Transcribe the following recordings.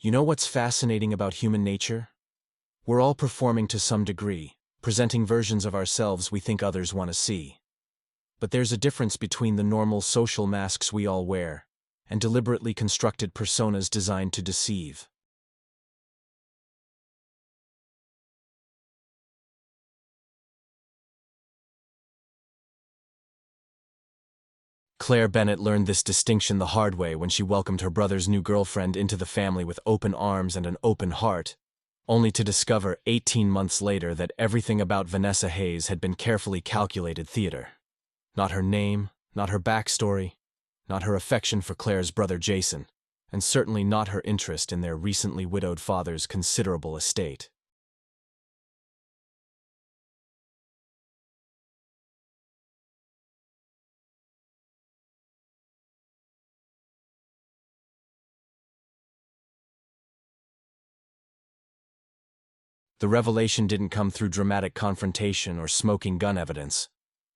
You know what's fascinating about human nature? We're all performing to some degree, presenting versions of ourselves we think others want to see. But there's a difference between the normal social masks we all wear and deliberately constructed personas designed to deceive. Claire Bennett learned this distinction the hard way when she welcomed her brother's new girlfriend into the family with open arms and an open heart, only to discover 18 months later that everything about Vanessa Hayes had been carefully calculated theater. Not her name, not her backstory, not her affection for Claire's brother Jason, and certainly not her interest in their recently widowed father's considerable estate. The revelation didn't come through dramatic confrontation or smoking gun evidence,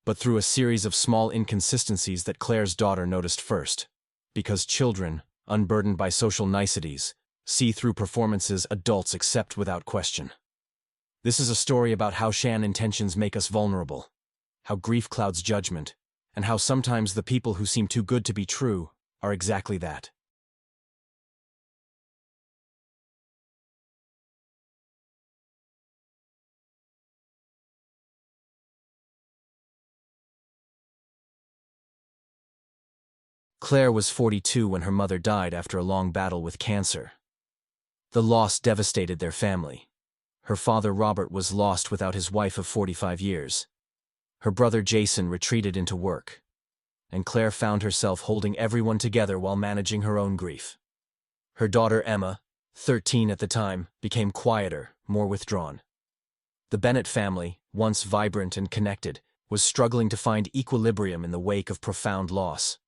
but through a series of small inconsistencies that Claire's daughter noticed first, because children, unburdened by social niceties, see through performances adults accept without question. This is a story about how Shan intentions make us vulnerable, how grief clouds judgment, and how sometimes the people who seem too good to be true are exactly that. Claire was 42 when her mother died after a long battle with cancer. The loss devastated their family. Her father Robert was lost without his wife of 45 years. Her brother Jason retreated into work, and Claire found herself holding everyone together while managing her own grief. Her daughter Emma, 13 at the time, became quieter, more withdrawn. The Bennett family, once vibrant and connected, was struggling to find equilibrium in the wake of profound loss.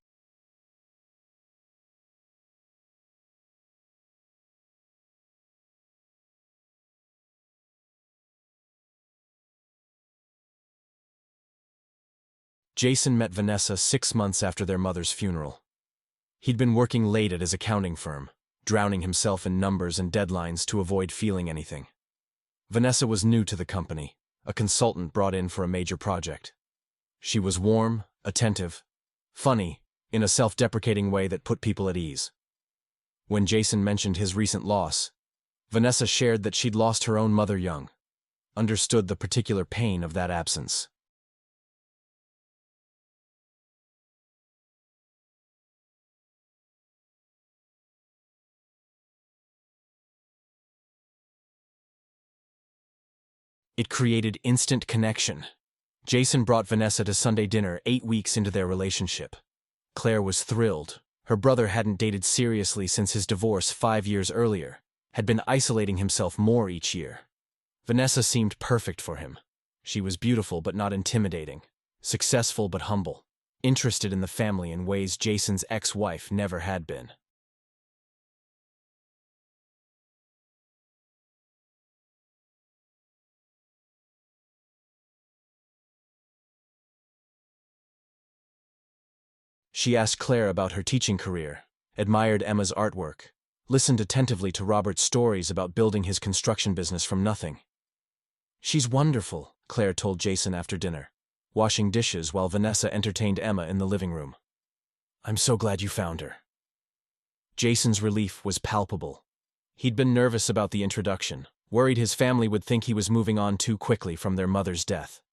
Jason met Vanessa 6 months after their mother's funeral. He'd been working late at his accounting firm, drowning himself in numbers and deadlines to avoid feeling anything. Vanessa was new to the company, a consultant brought in for a major project. She was warm, attentive, funny, in a self-deprecating way that put people at ease. When Jason mentioned his recent loss, Vanessa shared that she'd lost her own mother young, understood the particular pain of that absence. It created instant connection. Jason brought Vanessa to Sunday dinner 8 weeks into their relationship. Claire was thrilled. Her brother hadn't dated seriously since his divorce 5 years earlier, had been isolating himself more each year. Vanessa seemed perfect for him. She was beautiful but not intimidating, successful but humble, interested in the family in ways Jason's ex-wife never had been. She asked Claire about her teaching career, admired Emma's artwork, listened attentively to Robert's stories about building his construction business from nothing. "She's wonderful," Claire told Jason after dinner, washing dishes while Vanessa entertained Emma in the living room. "I'm so glad you found her." Jason's relief was palpable. He'd been nervous about the introduction, worried his family would think he was moving on too quickly from their mother's death.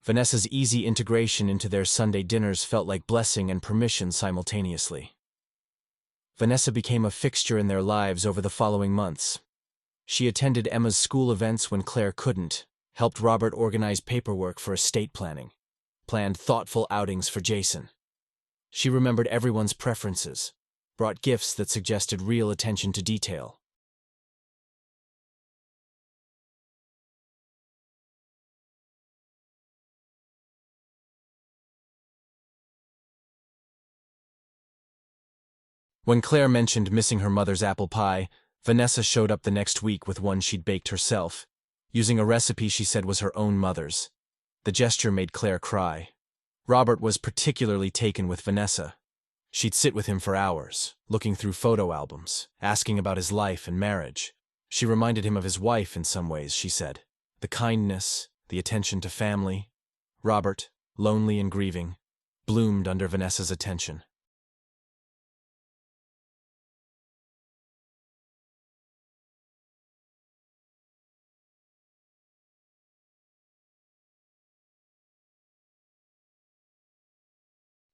Vanessa's easy integration into their Sunday dinners felt like blessing and permission simultaneously. Vanessa became a fixture in their lives over the following months. She attended Emma's school events when Claire couldn't, helped Robert organize paperwork for estate planning, planned thoughtful outings for Jason. She remembered everyone's preferences, brought gifts that suggested real attention to detail. When Claire mentioned missing her mother's apple pie, Vanessa showed up the next week with one she'd baked herself, using a recipe she said was her own mother's. The gesture made Claire cry. Robert was particularly taken with Vanessa. She'd sit with him for hours, looking through photo albums, asking about his life and marriage. She reminded him of his wife in some ways, she said. The kindness, the attention to family. Robert, lonely and grieving, bloomed under Vanessa's attention.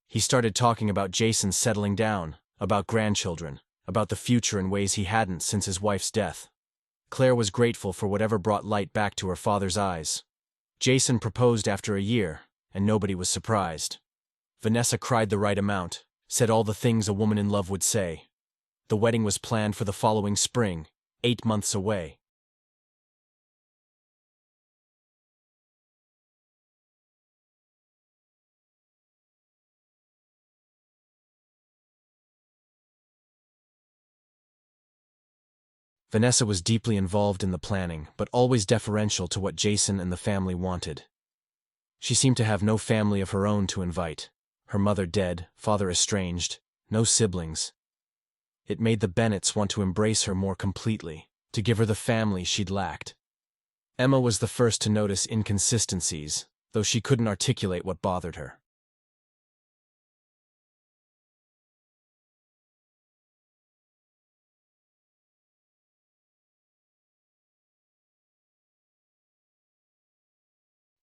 He started talking about Jason settling down, about grandchildren, about the future in ways he hadn't since his wife's death. Claire was grateful for whatever brought light back to her father's eyes. Jason proposed after a year, and nobody was surprised. Vanessa cried the right amount, said all the things a woman in love would say. The wedding was planned for the following spring, 8 months away. Vanessa was deeply involved in the planning, but always deferential to what Jason and the family wanted. She seemed to have no family of her own to invite. Her mother dead, father estranged, no siblings. It made the Bennetts want to embrace her more completely, to give her the family she'd lacked. Emma was the first to notice inconsistencies, though she couldn't articulate what bothered her.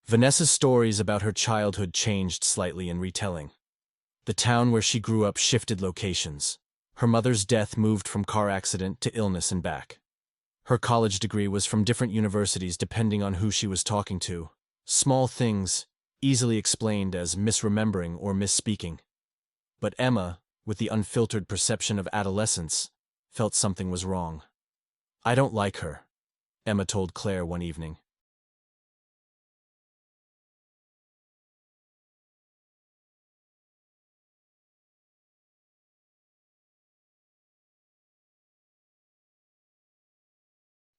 Vanessa's stories about her childhood changed slightly in retelling. The town where she grew up shifted locations. Her mother's death moved from car accident to illness and back. Her college degree was from different universities depending on who she was talking to. Small things, easily explained as misremembering or misspeaking. But Emma, with the unfiltered perception of adolescence, felt something was wrong. "I don't like her," Emma told Claire one evening.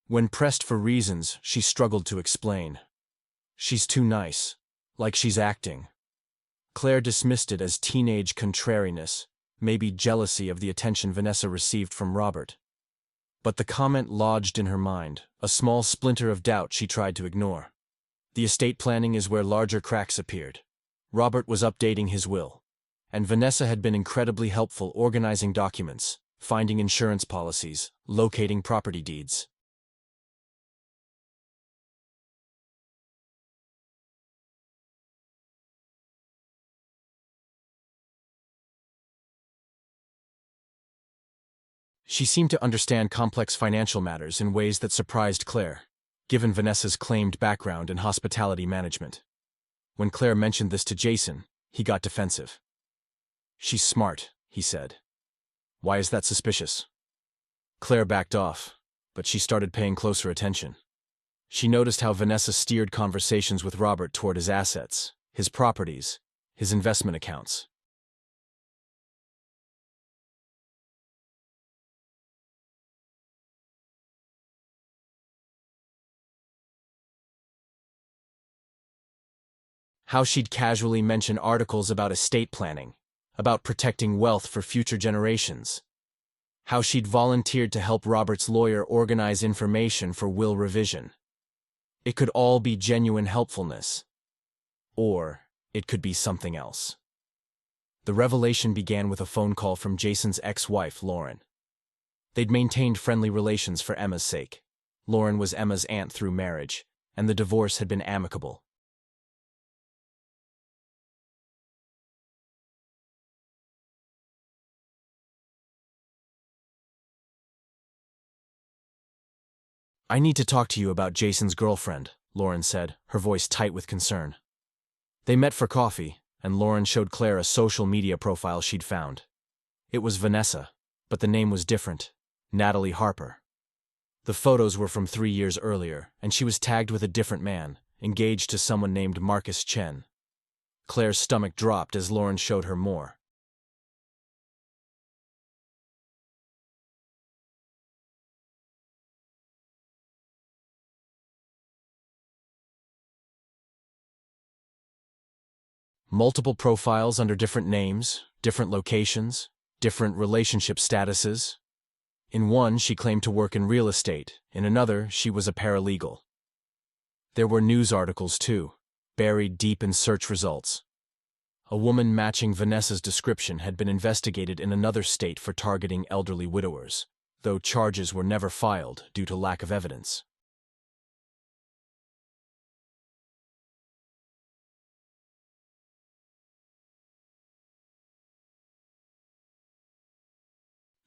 When pressed for reasons, she struggled to explain. "She's too nice. Like she's acting." Claire dismissed it as teenage contrariness, maybe jealousy of the attention Vanessa received from Robert. But the comment lodged in her mind, a small splinter of doubt she tried to ignore. The estate planning is where larger cracks appeared. Robert was updating his will, and Vanessa had been incredibly helpful organizing documents, finding insurance policies, locating property deeds. She seemed to understand complex financial matters in ways that surprised Claire, given Vanessa's claimed background in hospitality management. When Claire mentioned this to Jason, he got defensive. "She's smart," he said. "Why is that suspicious?" Claire backed off, but she started paying closer attention. She noticed how Vanessa steered conversations with Robert toward his assets, his properties, his investment accounts. How she'd casually mention articles about estate planning, about protecting wealth for future generations. How she'd volunteered to help Robert's lawyer organize information for will revision. It could all be genuine helpfulness. Or it could be something else. The revelation began with a phone call from Jason's ex-wife, Lauren. They'd maintained friendly relations for Emma's sake. Lauren was Emma's aunt through marriage, and the divorce had been amicable. "I need to talk to you about Jason's girlfriend," Lauren said, her voice tight with concern. They met for coffee, and Lauren showed Claire a social media profile she'd found. It was Vanessa, but the name was different, Natalie Harper. The photos were from 3 years earlier, and she was tagged with a different man, engaged to someone named Marcus Chen. Claire's stomach dropped as Lauren showed her more. Multiple profiles under different names, different locations, different relationship statuses. In one, she claimed to work in real estate. In another, she was a paralegal. There were news articles, too, buried deep in search results. A woman matching Vanessa's description had been investigated in another state for targeting elderly widowers, though charges were never filed due to lack of evidence.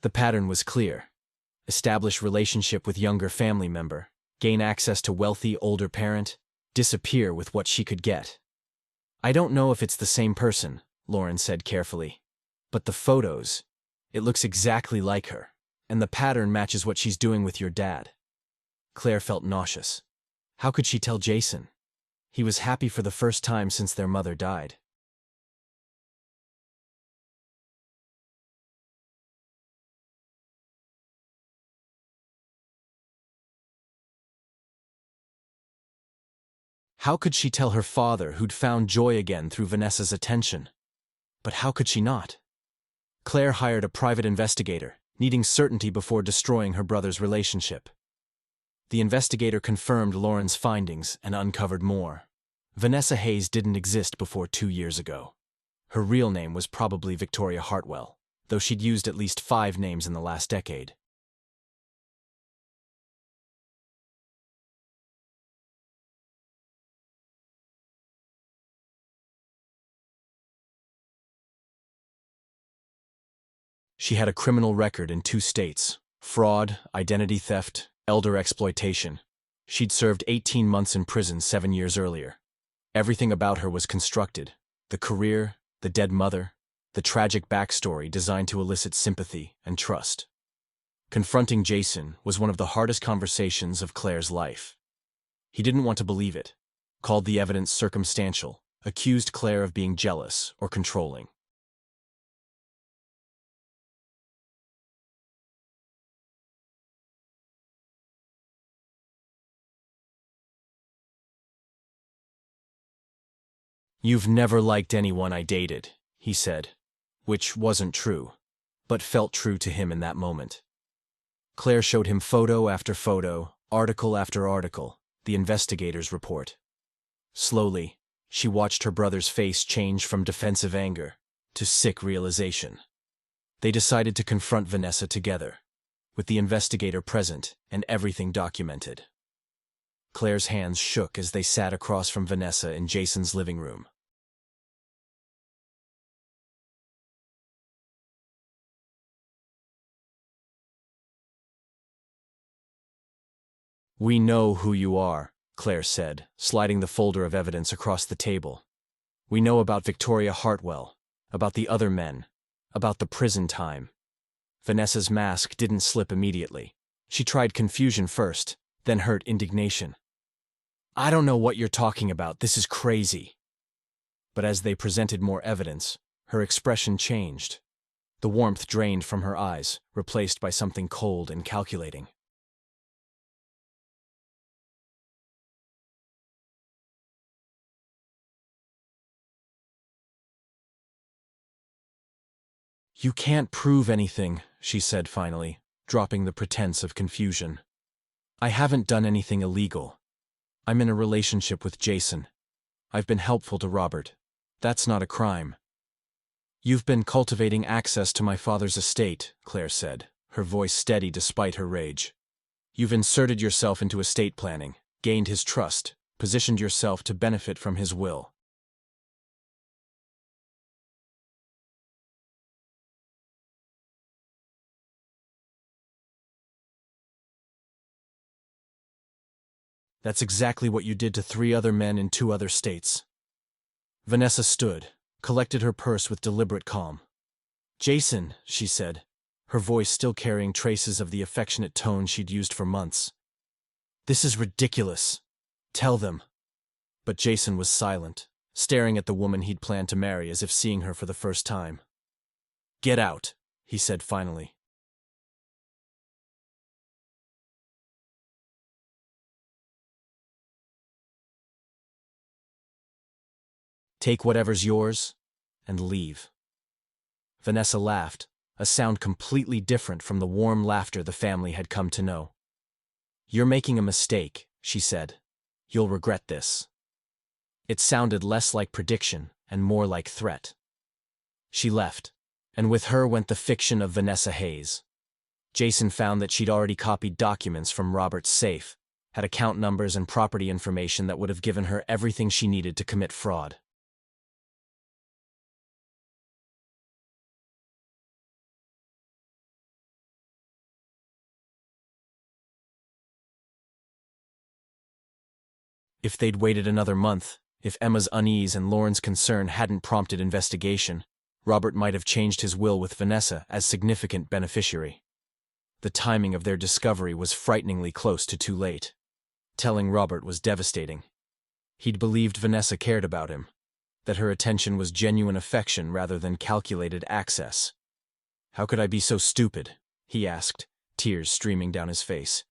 The pattern was clear. Establish relationship with younger family member, gain access to wealthy older parent, disappear with what she could get. I don't know if it's the same person, Lauren said carefully. But the photos, it looks exactly like her, and the pattern matches what she's doing with your dad. Claire felt nauseous. How could she tell Jason? He was happy for the first time since their mother died. How could she tell her father who'd found joy again through Vanessa's attention? But how could she not? Claire hired a private investigator, needing certainty before destroying her brother's relationship. The investigator confirmed Lauren's findings and uncovered more. Vanessa Hayes didn't exist before 2 years ago. Her real name was probably Victoria Hartwell, though she'd used at least 5 names in the last decade. She had a criminal record in 2 states: fraud, identity theft, elder exploitation. She'd served 18 months in prison 7 years earlier. Everything about her was constructed: the career, the dead mother, the tragic backstory designed to elicit sympathy and trust. Confronting Jason was one of the hardest conversations of Claire's life. He didn't want to believe it, called the evidence circumstantial, accused Claire of being jealous or controlling. "You've never liked anyone I dated," he said, which wasn't true, but felt true to him in that moment. Claire showed him photo after photo, article after article, the investigator's report. Slowly, she watched her brother's face change from defensive anger to sick realization. They decided to confront Vanessa together, with the investigator present and everything documented. Claire's hands shook as they sat across from Vanessa in Jason's living room. "We know who you are," Claire said, sliding the folder of evidence across the table. "We know about Victoria Hartwell, about the other men, about the prison time." Vanessa's mask didn't slip immediately. She tried confusion first, then hurt indignation. "I don't know what you're talking about, this is crazy." But as they presented more evidence, her expression changed. The warmth drained from her eyes, replaced by something cold and calculating. "You can't prove anything," she said finally, dropping the pretense of confusion. "I haven't done anything illegal. I'm in a relationship with Jason. I've been helpful to Robert. That's not a crime." "You've been cultivating access to my father's estate," Claire said, her voice steady despite her rage. "You've inserted yourself into estate planning, gained his trust, positioned yourself to benefit from his will." "That's exactly what you did to 3 other men in 2 other states." Vanessa stood, collected her purse with deliberate calm. "Jason," she said, her voice still carrying traces of the affectionate tone she'd used for months. "This is ridiculous. Tell them." But Jason was silent, staring at the woman he'd planned to marry as if seeing her for the first time. "Get out," he said finally. Take whatever's yours and leave. Vanessa laughed, a sound completely different from the warm laughter the family had come to know. You're making a mistake, she said. You'll regret this. It sounded less like prediction and more like threat. She left, and with her went the fiction of Vanessa Hayes. Jason found that she'd already copied documents from Robert's safe, had account numbers and property information that would have given her everything she needed to commit fraud. If they'd waited another month, if Emma's unease and Lauren's concern hadn't prompted investigation, Robert might have changed his will with Vanessa as significant beneficiary. The timing of their discovery was frighteningly close to too late. Telling Robert was devastating. He'd believed Vanessa cared about him, that her attention was genuine affection rather than calculated access. How could I be so stupid? He asked, tears streaming down his face.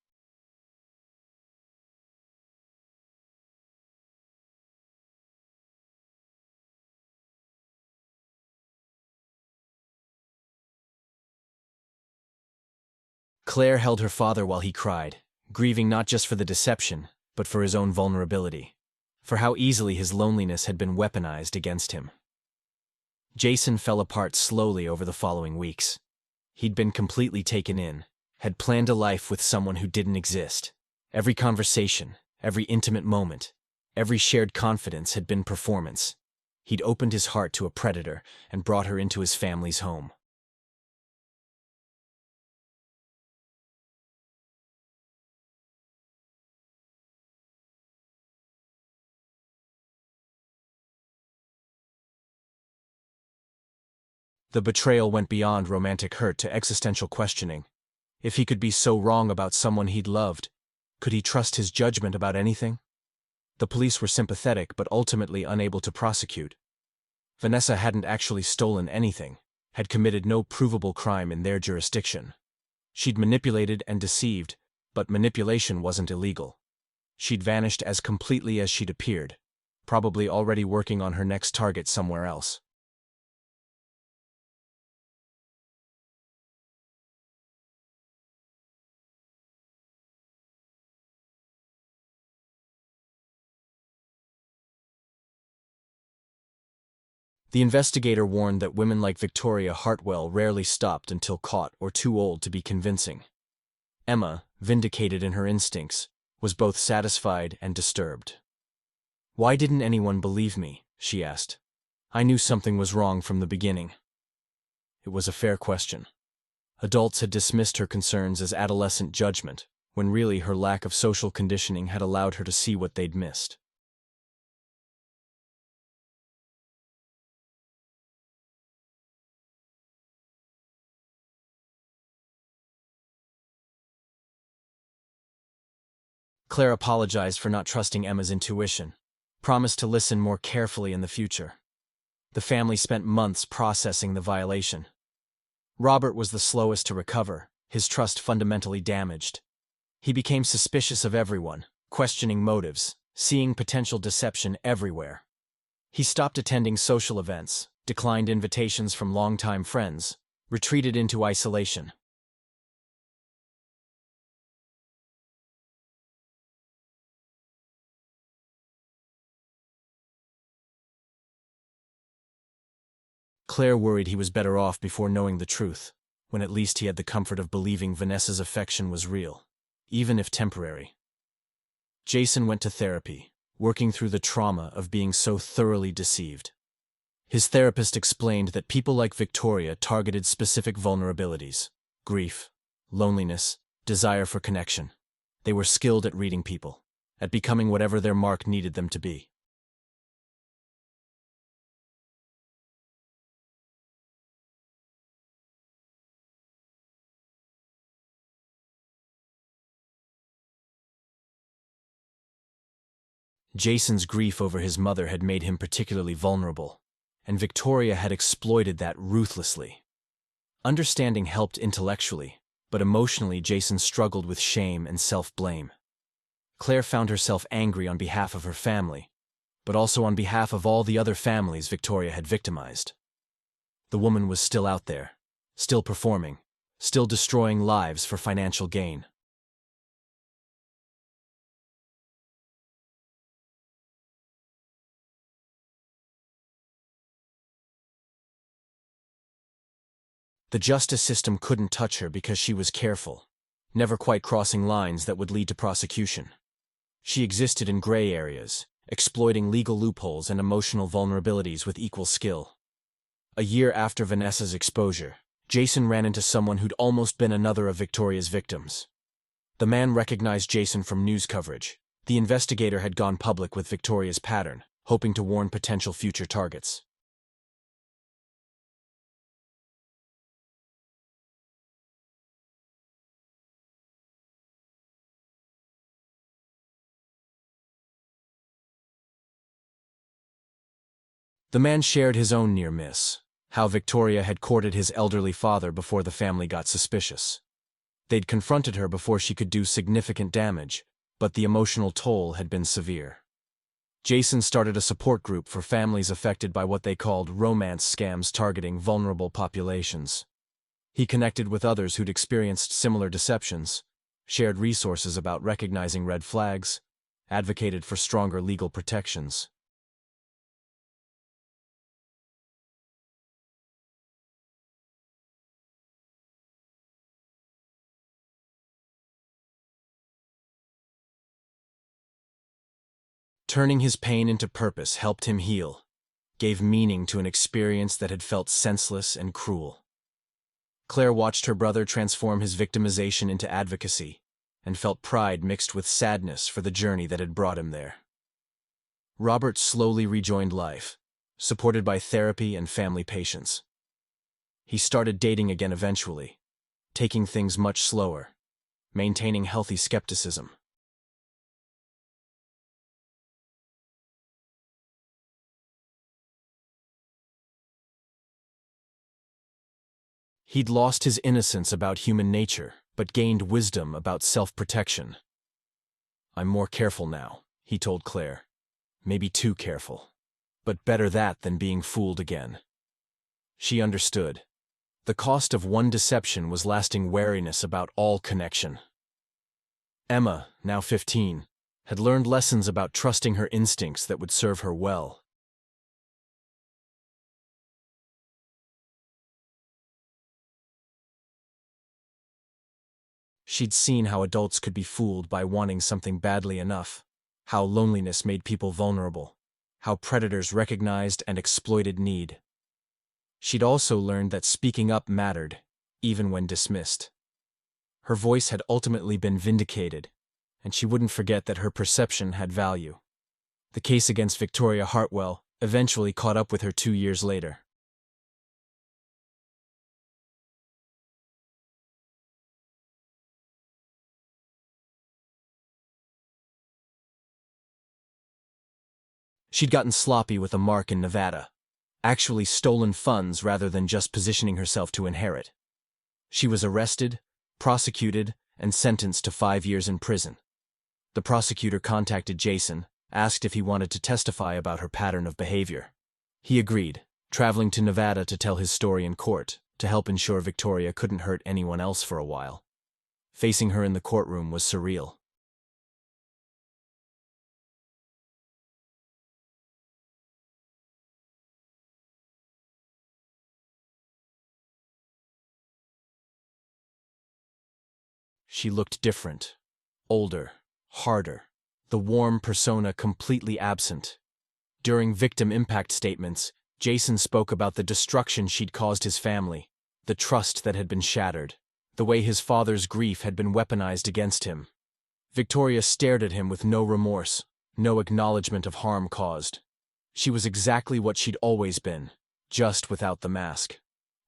Claire held her father while he cried, grieving not just for the deception, but for his own vulnerability, for how easily his loneliness had been weaponized against him. Jason fell apart slowly over the following weeks. He'd been completely taken in, had planned a life with someone who didn't exist. Every conversation, every intimate moment, every shared confidence had been performance. He'd opened his heart to a predator and brought her into his family's home. The betrayal went beyond romantic hurt to existential questioning. If he could be so wrong about someone he'd loved, could he trust his judgment about anything? The police were sympathetic but ultimately unable to prosecute. Vanessa hadn't actually stolen anything, had committed no provable crime in their jurisdiction. She'd manipulated and deceived, but manipulation wasn't illegal. She'd vanished as completely as she'd appeared, probably already working on her next target somewhere else. The investigator warned that women like Victoria Hartwell rarely stopped until caught or too old to be convincing. Emma, vindicated in her instincts, was both satisfied and disturbed. Why didn't anyone believe me? She asked. I knew something was wrong from the beginning. It was a fair question. Adults had dismissed her concerns as adolescent judgment, when really her lack of social conditioning had allowed her to see what they'd missed. Claire apologized for not trusting Emma's intuition, promised to listen more carefully in the future. The family spent months processing the violation. Robert was the slowest to recover, his trust fundamentally damaged. He became suspicious of everyone, questioning motives, seeing potential deception everywhere. He stopped attending social events, declined invitations from longtime friends, retreated into isolation. Claire worried he was better off before knowing the truth, when at least he had the comfort of believing Vanessa's affection was real, even if temporary. Jason went to therapy, working through the trauma of being so thoroughly deceived. His therapist explained that people like Victoria targeted specific vulnerabilities: grief, loneliness, desire for connection. They were skilled at reading people, at becoming whatever their mark needed them to be. Jason's grief over his mother had made him particularly vulnerable, and Victoria had exploited that ruthlessly. Understanding helped intellectually, but emotionally Jason struggled with shame and self-blame. Claire found herself angry on behalf of her family, but also on behalf of all the other families Victoria had victimized. The woman was still out there, still performing, still destroying lives for financial gain. The justice system couldn't touch her because she was careful, never quite crossing lines that would lead to prosecution. She existed in gray areas, exploiting legal loopholes and emotional vulnerabilities with equal skill. A year after Vanessa's exposure, Jason ran into someone who'd almost been another of Victoria's victims. The man recognized Jason from news coverage. The investigator had gone public with Victoria's pattern, hoping to warn potential future targets. The man shared his own near miss, how Victoria had courted his elderly father before the family got suspicious. They'd confronted her before she could do significant damage, but the emotional toll had been severe. Jason started a support group for families affected by what they called romance scams targeting vulnerable populations. He connected with others who'd experienced similar deceptions, shared resources about recognizing red flags, advocated for stronger legal protections. Turning his pain into purpose helped him heal, gave meaning to an experience that had felt senseless and cruel. Claire watched her brother transform his victimization into advocacy, and felt pride mixed with sadness for the journey that had brought him there. Robert slowly rejoined life, supported by therapy and family patience. He started dating again eventually, taking things much slower, maintaining healthy skepticism. He'd lost his innocence about human nature, but gained wisdom about self-protection. "I'm more careful now," he told Claire. "Maybe too careful. But better that than being fooled again." She understood. The cost of one deception was lasting wariness about all connection. Emma, now 15, had learned lessons about trusting her instincts that would serve her well. She'd seen how adults could be fooled by wanting something badly enough, how loneliness made people vulnerable, how predators recognized and exploited need. She'd also learned that speaking up mattered, even when dismissed. Her voice had ultimately been vindicated, and she wouldn't forget that her perception had value. The case against Victoria Hartwell eventually caught up with her 2 years later. She'd gotten sloppy with a mark in Nevada, actually stolen funds rather than just positioning herself to inherit. She was arrested, prosecuted, and sentenced to 5 years in prison. The prosecutor contacted Jason, asked if he wanted to testify about her pattern of behavior. He agreed, traveling to Nevada to tell his story in court, to help ensure Victoria couldn't hurt anyone else for a while. Facing her in the courtroom was surreal. She looked different, older, harder, the warm persona completely absent. During victim impact statements, Jason spoke about the destruction she'd caused his family, the trust that had been shattered, the way his father's grief had been weaponized against him. Victoria stared at him with no remorse, no acknowledgement of harm caused. She was exactly what she'd always been, just without the mask.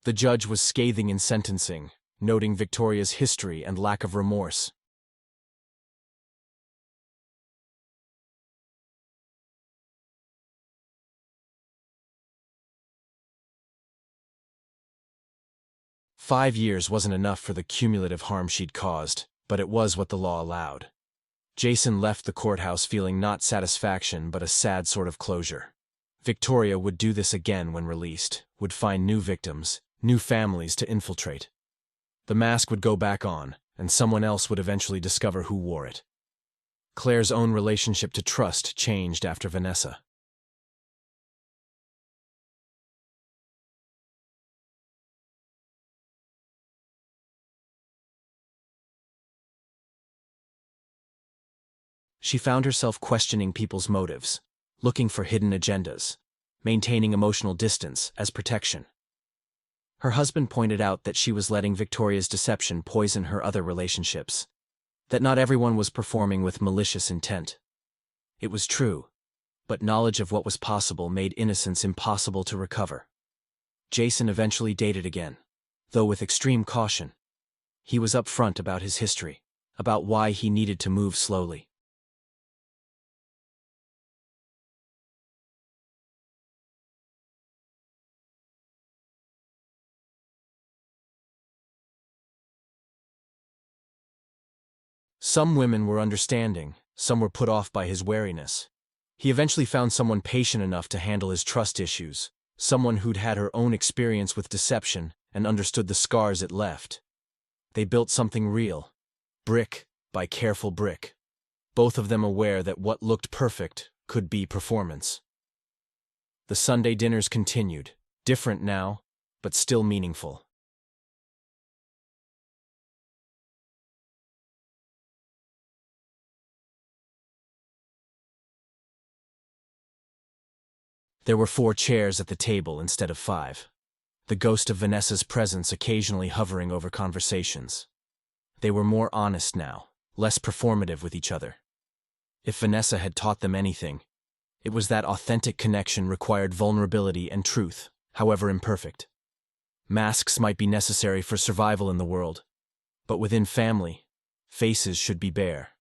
The judge was scathing in sentencing, noting Victoria's history and lack of remorse. "5 years wasn't enough for the cumulative harm she'd caused, but it was what the law allowed. Jason left the courthouse feeling not satisfaction but a sad sort of closure. Victoria would do this again when released, would find new victims, new families to infiltrate. The mask would go back on, and someone else would eventually discover who wore it. Claire's own relationship to trust changed after Vanessa. She found herself questioning people's motives, looking for hidden agendas, maintaining emotional distance as protection. Her husband pointed out that she was letting Victoria's deception poison her other relationships, that not everyone was performing with malicious intent. It was true, but knowledge of what was possible made innocence impossible to recover. Jason eventually dated again, though with extreme caution. He was upfront about his history, about why he needed to move slowly. Some women were understanding, some were put off by his wariness. He eventually found someone patient enough to handle his trust issues, someone who'd had her own experience with deception and understood the scars it left. They built something real, brick by careful brick, both of them aware that what looked perfect could be performance. The Sunday dinners continued, different now, but still meaningful. There were 4 chairs at the table instead of 5. The ghost of Vanessa's presence occasionally hovering over conversations. They were more honest now, less performative with each other. If Vanessa had taught them anything, it was that authentic connection required vulnerability and truth, however imperfect. Masks might be necessary for survival in the world, but within family, faces should be bare.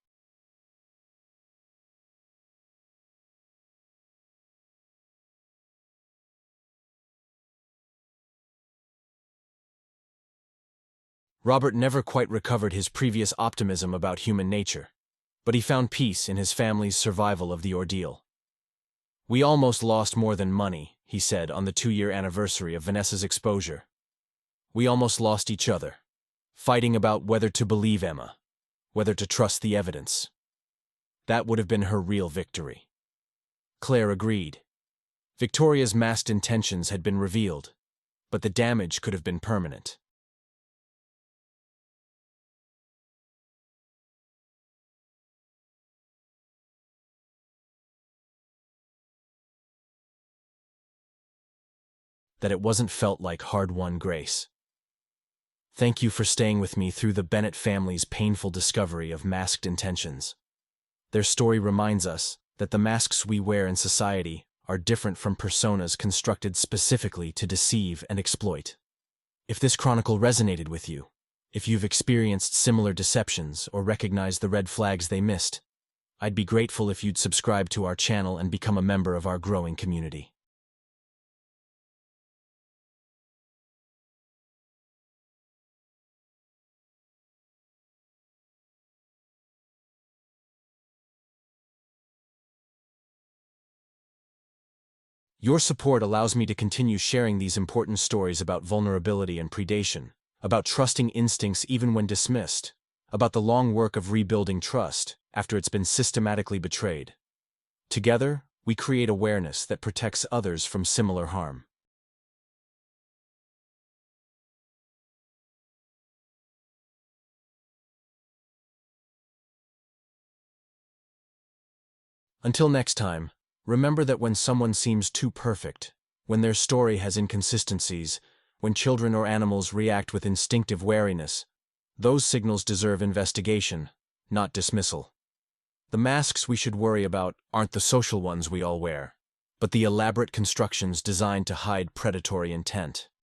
Robert never quite recovered his previous optimism about human nature, but he found peace in his family's survival of the ordeal. "We almost lost more than money," he said on the 2-year anniversary of Vanessa's exposure. "We almost lost each other, fighting about whether to believe Emma, whether to trust the evidence. That would have been her real victory." Claire agreed. Victoria's masked intentions had been revealed, but the damage could have been permanent. That it wasn't felt like hard-won grace. Thank you for staying with me through the Bennett family's painful discovery of masked intentions. Their story reminds us that the masks we wear in society are different from personas constructed specifically to deceive and exploit. If this chronicle resonated with you, if you've experienced similar deceptions or recognized the red flags they missed, I'd be grateful if you'd subscribe to our channel and become a member of our growing community. Your support allows me to continue sharing these important stories about vulnerability and predation, about trusting instincts even when dismissed, about the long work of rebuilding trust after it's been systematically betrayed. Together, we create awareness that protects others from similar harm. Until next time, remember that when someone seems too perfect, when their story has inconsistencies, when children or animals react with instinctive wariness, those signals deserve investigation, not dismissal. The masks we should worry about aren't the social ones we all wear, but the elaborate constructions designed to hide predatory intent.